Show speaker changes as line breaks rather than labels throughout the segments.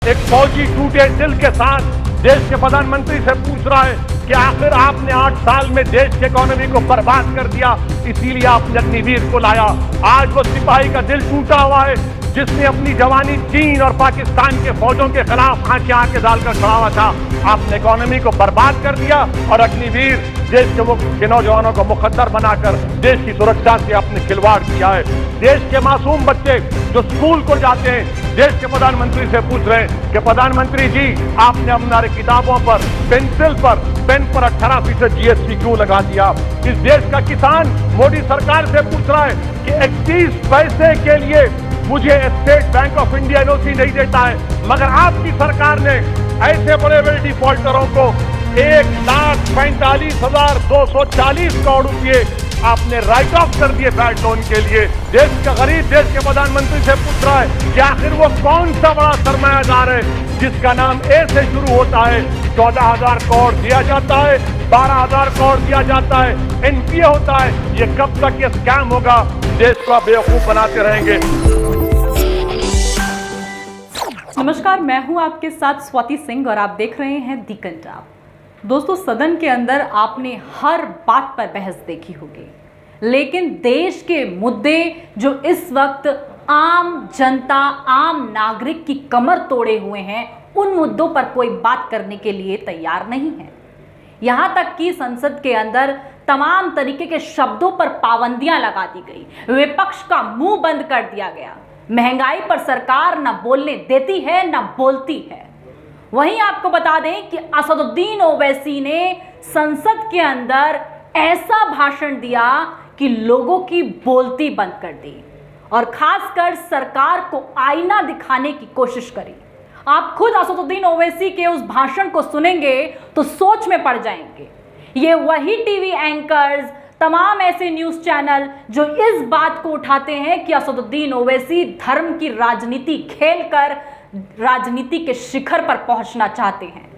एक फौजी टूटे दिल के साथ देश के प्रधानमंत्री से पूछ रहा है कि आखिर आपने 8 साल में देश की इकोनॉमी को बर्बाद कर दिया, इसीलिए आपने अग्निवीर को लाया। आज वो सिपाही का दिल टूटा हुआ है जिसने अपनी जवानी चीन और पाकिस्तान के फौजों के खिलाफ आंखें आंखें डालकर खड़ा हुआ था। आपने इकोनॉमी को बर्बाद कर दिया और अग्निवीर देश के नौजवानों को मुकद्दर बनाकर देश की सुरक्षा से आपने खिलवाड़ किया है। देश के मासूम बच्चे जो स्कूल को जाते हैं देश के प्रधानमंत्री से पूछ रहे हैं कि प्रधानमंत्री जी आपने हमारे किताबों पर, पेंसिल पर, पेन पर 18% GST क्यों लगा दिया। इस देश का किसान मोदी सरकार से पूछ रहा है कि 31 पैसे के लिए मुझे state bank of India NOC नहीं देता है, मगर आपकी सरकार ने ऐसे बड़े बड़े डिफॉल्टरों को 1,45,240 करोड़ रुपए आपने राइट ऑफ कर दिए बैड लोन के लिए। देश का गरीब देश के प्रधानमंत्री से पूछ रहा है कि आखिर वो कौन सा बड़ा सरमायादार है जिसका नाम ए से शुरू होता है। 14,000 करोड़ दिया जाता है, 12,000 करोड़ दिया जाता है, NPA होता है। ये कब तक ये स्कैम होगा? देश को बेवकूफ बनाते रहेंगे।
नमस्कार, मैं हूं आपके साथ स्वाति सिंह और आप देख रहे हैं दी कंटाप। दोस्तों, सदन के अंदर आपने हर बात पर बहस देखी होगी, लेकिन देश के मुद्दे जो इस वक्त आम जनता, आम नागरिक की कमर तोड़े हुए हैं, उन मुद्दों पर कोई बात करने के लिए तैयार नहीं है। यहां तक कि संसद के अंदर तमाम तरीके के शब्दों पर पाबंदियां लगा दी गई, विपक्ष का मुंह बंद कर दिया गया। महंगाई पर सरकार न बोलने देती है न बोलती है। वहीं आपको बता दें कि असदुद्दीन ओवैसी ने संसद के अंदर ऐसा भाषण दिया कि लोगों की बोलती बंद कर दी और खासकर सरकार को आईना दिखाने की कोशिश करी। आप खुद असदुद्दीन ओवैसी के उस भाषण को सुनेंगे तो सोच में पड़ जाएंगे। ये वही टीवी एंकर्स, तमाम ऐसे न्यूज चैनल जो इस बात को उठाते हैं कि असदुद्दीन ओवैसी धर्म की राजनीति खेलकर राजनीति के शिखर पर पहुंचना चाहते हैं,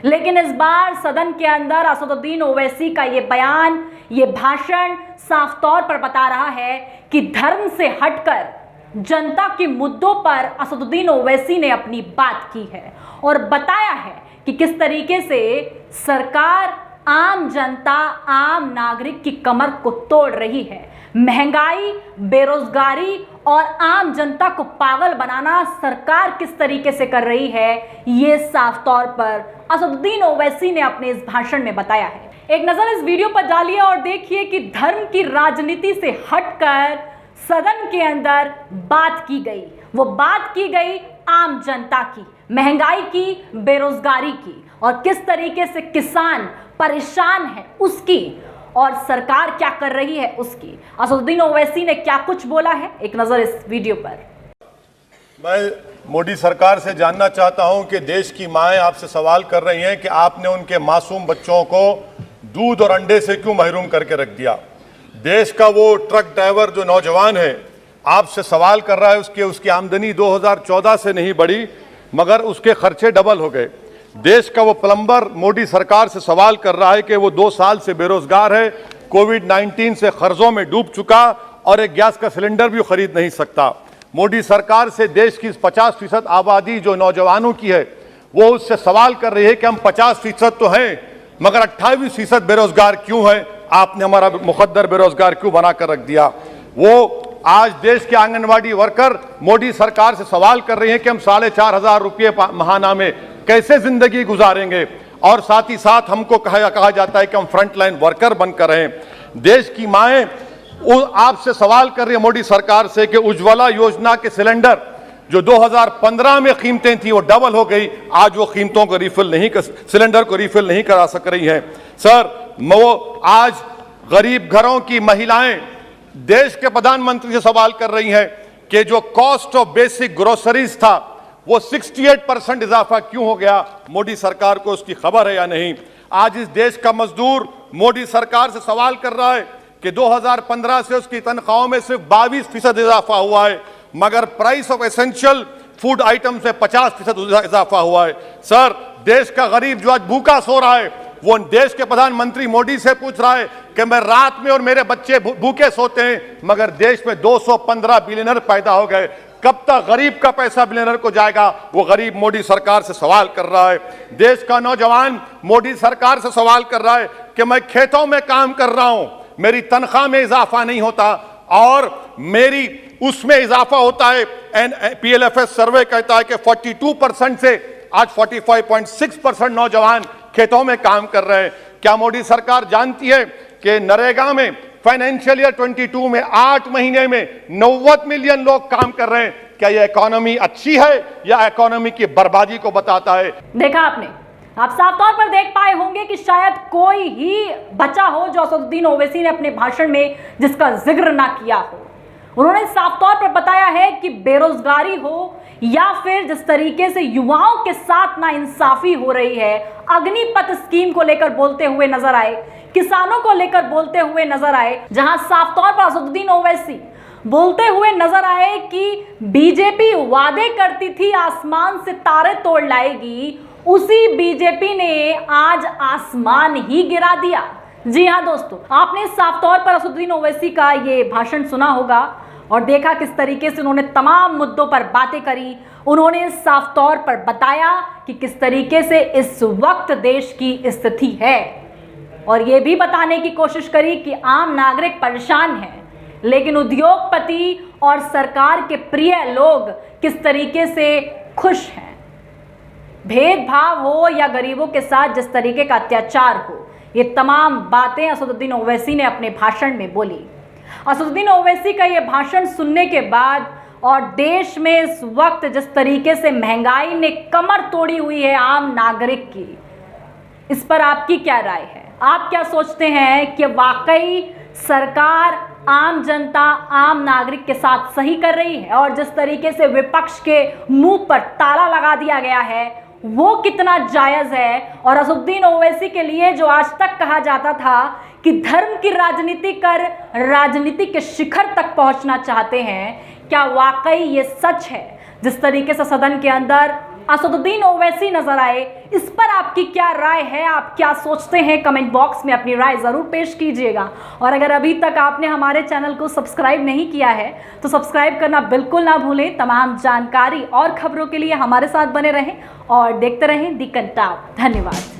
लेकिन इस बार सदन के अंदर असदुद्दीन ओवैसी का ये बयान, ये भाषण साफ तौर पर बता रहा है कि धर्म से हटकर जनता के मुद्दों पर असदुद्दीन ओवैसी ने अपनी बात की है और बताया है कि किस तरीके से सरकार आम जनता, आम नागरिक की कमर को तोड़ रही है। महंगाई, बेरोजगारी और आम जनता को पागल बनाना सरकार किस तरीके से कर रही है, ये साफ तौर पर असदुद्दीन ओवैसी ने अपने इस भाषण में बताया है। एक नजर इस वीडियो पर डालिए और देखिए कि धर्म की राजनीति से हटकर सदन के अंदर बात की गई। वो बात की गई आम जनता की, महंगाई की, बेरोजगारी की और किस तरीके से किसान परेशान है उसकी और सरकार क्या कर रही है उसकी। असदुद्दीन ओवैसी ने क्या कुछ बोला है, एक नजर इस वीडियो पर।
मैं मोदी सरकार से जानना चाहता हूं कि देश की माएं आपसे सवाल कर रही हैं कि आपने उनके मासूम बच्चों को दूध और अंडे से क्यों महरूम करके रख दिया। देश का वो ट्रक ड्राइवर जो नौजवान है आपसे सवाल कर रहा है, उसकी आमदनी 2014 से नहीं बढ़ी मगर उसके खर्चे डबल हो गए। देश का वो प्लम्बर मोदी सरकार से सवाल कर रहा है कि वो 2 साल से बेरोजगार है, कोविड-19 से कर्जों में डूब चुका और एक गैस का सिलेंडर भी खरीद नहीं सकता। मोदी सरकार से देश की 50% आबादी जो नौजवानों की है वो उससे सवाल कर रही है कि हम 50% तो हैं मगर 28% बेरोजगार क्यों है, आपने हमारा मुकद्दर बेरोजगार क्यों बनाकर रख दिया। वो आज देश के आंगनवाड़ी वर्कर मोदी सरकार से सवाल कर रहे हैं कि हम 4,500 रुपये महाना में कैसे जिंदगी गुजारेंगे और साथ ही साथ हमको कहा जाता है कि हम फ्रंटलाइन वर्कर बनकर रहें। देश की माएं आपसे सवाल कर रही है मोदी सरकार से कि उज्ज्वला योजना के सिलेंडर जो 2015 में कीमतें थी वो डबल हो गई, आज वो कीमतों को सिलेंडर को रिफिल नहीं करा सक रही हैं। सर, वो आज गरीब घरों की महिलाएं देश के प्रधानमंत्री से सवाल कर रही हैं कि जो कॉस्ट ऑफ बेसिक ग्रोसरीज था वो 68% इजाफा क्यों हो गया। मोदी सरकार को उसकी खबर है या नहीं। आज इस देश का मजदूर मोदी सरकार से सवाल कर रहा है कि 2015 से उसकी तनख्वाहों में सिर्फ 22% इजाफा हुआ है मगर price of essential food item से 50% इजाफा हुआ है। सर, देश का गरीब जो आज भूखा सो रहा है वो देश के प्रधानमंत्री मोदी से पूछ रहा है कि मैं रात में और मेरे बच्चे भूखे सोते हैं मगर देश में 215 बिलियनर पैदा हो गए। कब तक गरीब का पैसा बिलियनर को जाएगा, वो गरीब मोदी सरकार से सवाल कर रहा है। देश का नौजवान मोदी सरकार से सवाल कर रहा है कि मैं खेतों में काम कर रहा हूं, मेरी तनख्वाह में इजाफा नहीं होता और मेरी उसमें इजाफा होता है। PLFS सर्वे कहता है कि 42% से आज 45.6% नौजवान खेतों में काम कर रहे हैं। क्या मोदी सरकार जानती है कि नरेगा में फाइनेंशियल ईयर 22 में 8 महीने में 90 मिलियन लोग काम कर रहे हैं? क्या यह इकोनॉमी अच्छी है या इकोनॉमी की बर्बादी को बताता है?
देखा आपने, आप साफ तौर पर देख पाए होंगे कि शायद कोई ही बचा हो जो असदुद्दीन ओवैसी ने अपने भाषण में जिसका जिक्र ना किया हो। उन्होंने साफ तौर पर बताया है कि बेरोजगारी हो या फिर जिस तरीके से युवाओं के साथ नाइंसाफी हो रही है, अग्निपथ स्कीम को लेकर बोलते हुए नजर आए, किसानों को लेकर बोलते हुए नजर आए, जहां साफ तौर पर असदुद्दीन ओवैसी बोलते हुए नजर आए कि बीजेपी वादे करती थी आसमान से तारे तोड़ लाएगी, उसी बीजेपी ने आज आसमान ही गिरा दिया। जी हां दोस्तों, आपने साफ तौर पर असदुद्दीन ओवैसी का ये भाषण सुना होगा और देखा किस तरीके से उन्होंने तमाम मुद्दों पर बातें करी। उन्होंने साफ तौर पर बताया कि किस तरीके से इस वक्त देश की स्थिति है और ये भी बताने की कोशिश करी कि आम नागरिक परेशान है, लेकिन उद्योगपति और सरकार के प्रिय लोग किस तरीके से खुश हैं। भेदभाव हो या गरीबों के साथ जिस तरीके का अत्याचार हो, ये तमाम बातें असदुद्दीन ओवैसी ने अपने भाषण में बोली। असदुद्दीन ओवैसी का ये भाषण सुनने के बाद और देश में इस वक्त जिस तरीके से महंगाई ने कमर तोड़ी हुई है आम नागरिक की, इस पर आपकी क्या राय है? आप क्या सोचते हैं कि वाकई सरकार आम जनता, आम नागरिक के साथ सही कर रही है और जिस तरीके से विपक्ष के मुंह पर ताला लगा दिया गया है वो कितना जायज़ है? और असदुद्दीन ओवैसी के लिए जो आज तक कहा जाता था कि धर्म की राजनीति कर राजनीति के शिखर तक पहुंचना चाहते हैं, क्या वाकई ये सच है? जिस तरीके से सदन के अंदर असदुद्दीन ओवैसी नजर आए, इस पर आपकी क्या राय है? आप क्या सोचते हैं? कमेंट बॉक्स में अपनी राय ज़रूर पेश कीजिएगा। और अगर अभी तक आपने हमारे चैनल को सब्सक्राइब नहीं किया है तो सब्सक्राइब करना बिल्कुल ना भूलें। तमाम जानकारी और खबरों के लिए हमारे साथ बने रहें और देखते रहें दी कंटाप। धन्यवाद।